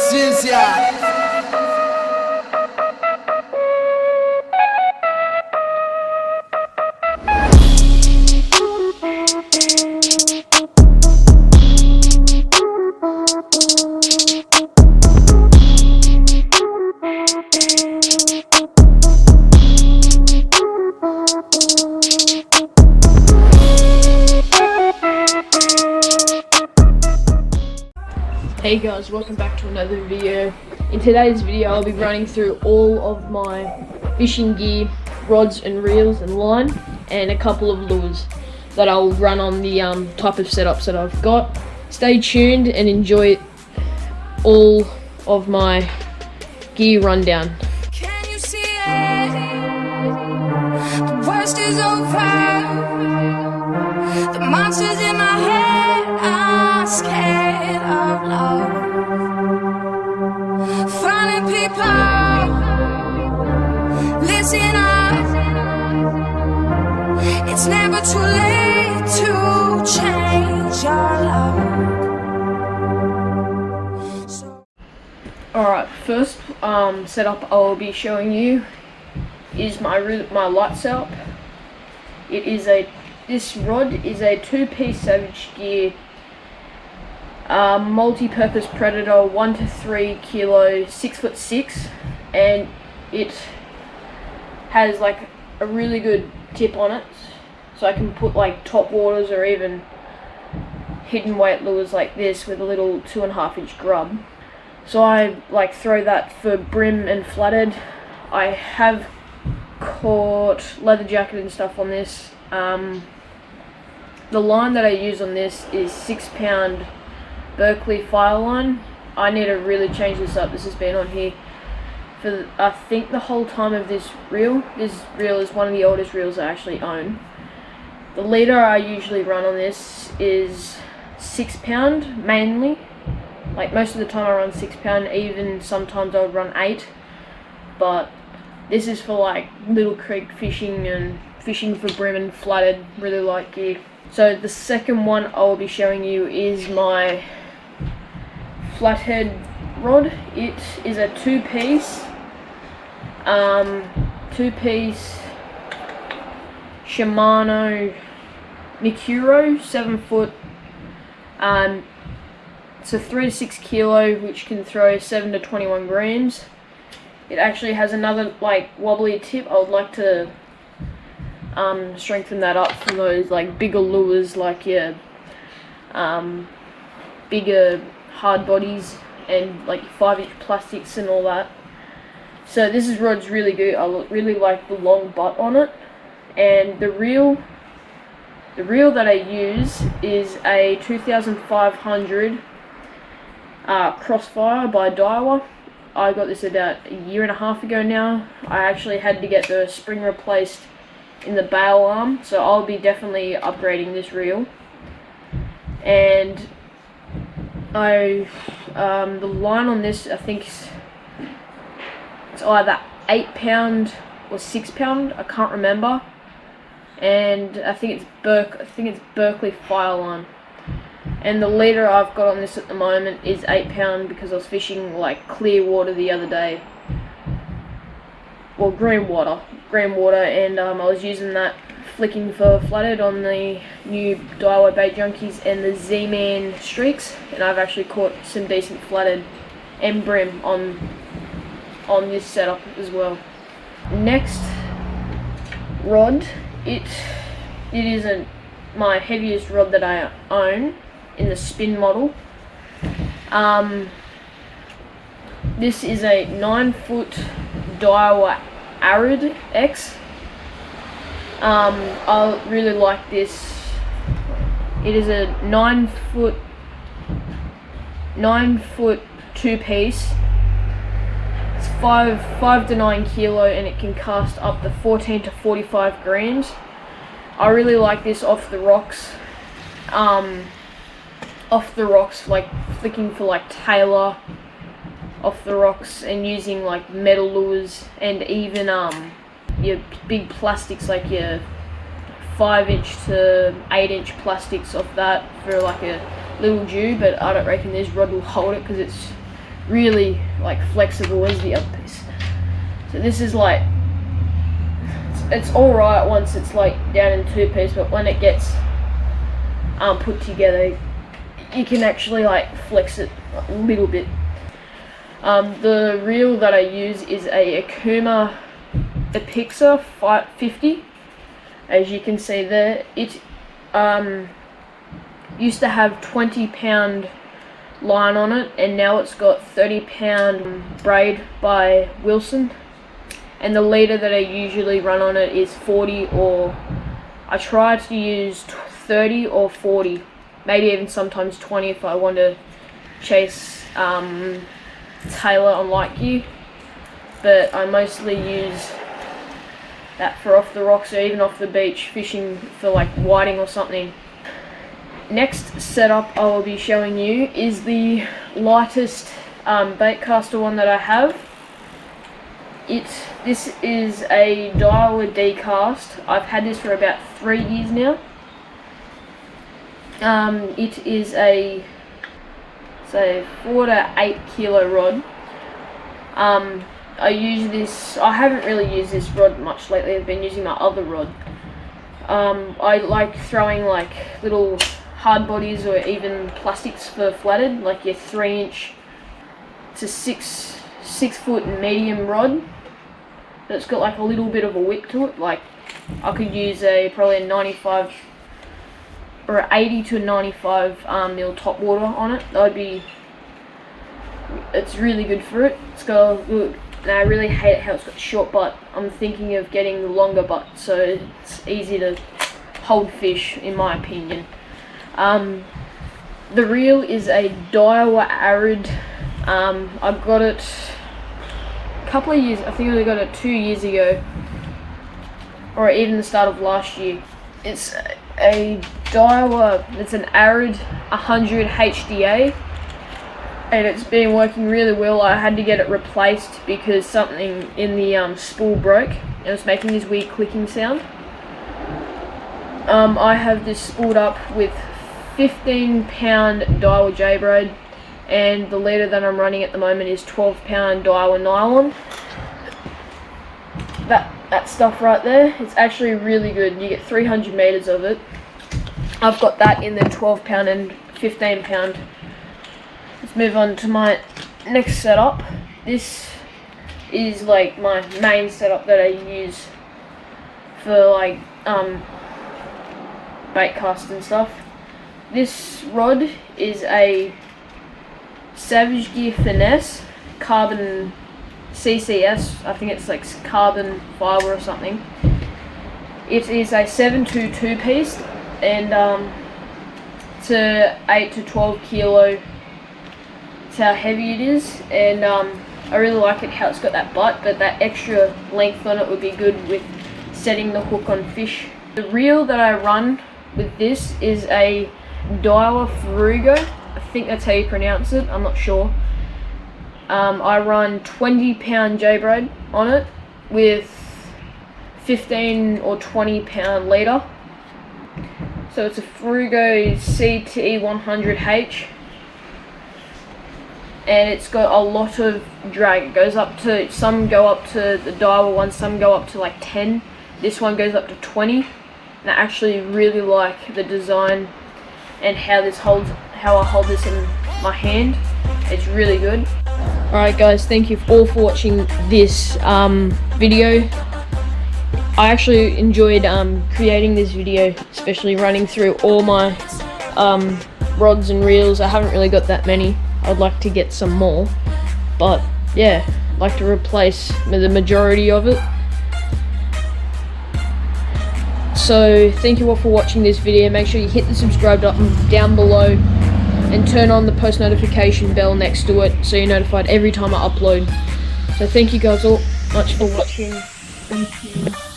consciência. Hey guys, welcome back to another video. In today's video I'll be running through all of my fishing gear, rods and reels and line, and a couple of lures that I'll run on the type of setups that I've got. Stay tuned and enjoy all of my gear rundown. Can you see it? The worst is over. The monsters in my head are scared of love. Funny people, listen up. It's never too late to change your love. Alright, first setup I'll be showing you is my light setup. This rod is a two-piece Savage Gear multi-purpose Predator 1 to 3 kilo 6'6", and it has like a really good tip on it, so I can put like top waters or even hidden weight lures like this with a little 2.5-inch grub. So I like throw that for brim and flathead. I have caught leather jacket and stuff on this. The line that I use on this is 6-pound Berkeley fire line. I need to really change this up. This has been on here for I think the whole time of this reel. This reel is one of the oldest reels I actually own. The leader I usually run on this is 6-pound mainly. Like most of the time I run 6-pound, even sometimes I would run 8. But this is for like little creek fishing and fishing for brim and flathead, really light gear. So the second one I will be showing you is my flathead rod. It is a two-piece Shimano Mikuro 7-foot. It's a 3 to 6 kilo, which can throw 7 to 21 grams. It actually has another like wobbly tip. I would like to strengthen that up for those like bigger lures, like your bigger hard bodies and like 5-inch plastics and all that. So this rod's really good. I really like the long butt on it, and the reel that I use is a 2500 Crossfire by Daiwa. I got this about a year and a half ago now. I actually had to get the spring replaced in the bail arm, so I'll be definitely upgrading this reel. And the line on this, I think it's either 8-pound or 6-pound, I can't remember. And I think it's Berkeley fire line. And the leader I've got on this at the moment is 8-pound because I was fishing like clear water the other day. Well, green water, and I was using that flicking for flathead on the new Daiwa Bait Junkies and the Z-Man Streaks, and I've actually caught some decent flathead and brim on this setup as well. Next rod, it is my heaviest rod that I own in the spin model. This is a 9-foot Daiwa Arid X. I really like this. It is a 9-foot two-piece. It's 5 to 9 kilo, and it can cast up to 14 to 45 grams. I really like this off the rocks. Like flicking for like tailor off the rocks and using like metal lures, and even your big plastics like your 5-inch to 8-inch plastics off that for like a little dew. But I don't reckon this rod will hold it because it's really like flexible as the other piece. So this is like, it's alright once it's like down in 2-piece, but when it gets put together, you can actually like flex it a little bit. The reel that I use is a Akuma Epixa 550. As you can see there, it used to have 20-pound line on it, and now it's got 30-pound braid by Wilson. And the leader that I usually run on it is 40, or I try to use 30 or 40, maybe even sometimes 20 if I want to chase tailor on light gear. But I mostly use that for off the rocks or even off the beach fishing for like whiting or something. Next setup I will be showing you is the lightest baitcaster one that I have. This is a Daiwa D-cast. I've had this for about 3 years now. It is a 4 to 8 kilo rod. I use this, I haven't really used this rod much lately. I've been using my other rod. I like throwing like little hard bodies or even plastics for flatted, like your 3-inch to 6 foot medium rod. But it's got like a little bit of a whip to it. Like I could use probably a 95 or 80 to 95 mil top water on it. It's really good for it. It's got a good, and I really hate it how it's got a short butt. I'm thinking of getting the longer butt so it's easy to hold fish, in my opinion. The reel is a Daiwa Arid. I got it a couple of years, I think I got it 2 years ago, or even the start of last year. It's a Daiwa, it's an Arid 100 HDA, and it's been working really well. I had to get it replaced because something in the spool broke and it was making this weird clicking sound. I have this spooled up with 15-pound Daiwa J-braid, and the leader that I'm running at the moment is 12-pound Daiwa nylon. That stuff right there, it's actually really good. You get 300 meters of it. I've got that in the 12-pound and 15-pound. Let's move on to my next setup. This is like my main setup that I use for like bait cast and stuff. This rod is a Savage Gear Finesse carbon CCS, I think it's like carbon fiber or something. It is a 7-2 piece, and it's a 8 to 12 kilo. It's how heavy it is, and I really like it how it's got that butt, but that extra length on it would be good with setting the hook on fish. The reel that I run with this is a Daiwa Furugo. I think that's how you pronounce it, I'm not sure. I run 20-pound J-braid on it with 15 or 20-pound leader. So it's a Furugo CT100H, and it's got a lot of drag. It goes up to, some go up to the Daiwa ones, some go up to like 10. This one goes up to 20, and I actually really like the design and how I hold this in my hand. It's really good. Alright guys, thank you all for watching this video. I actually enjoyed creating this video, especially running through all my rods and reels. I haven't really got that many. I'd like to get some more, but yeah, I'd like to replace the majority of it. So thank you all for watching this video. Make sure you hit the subscribe button down below and turn on the post notification bell next to it so you're notified every time I upload. So thank you guys all much for watching. Thank you.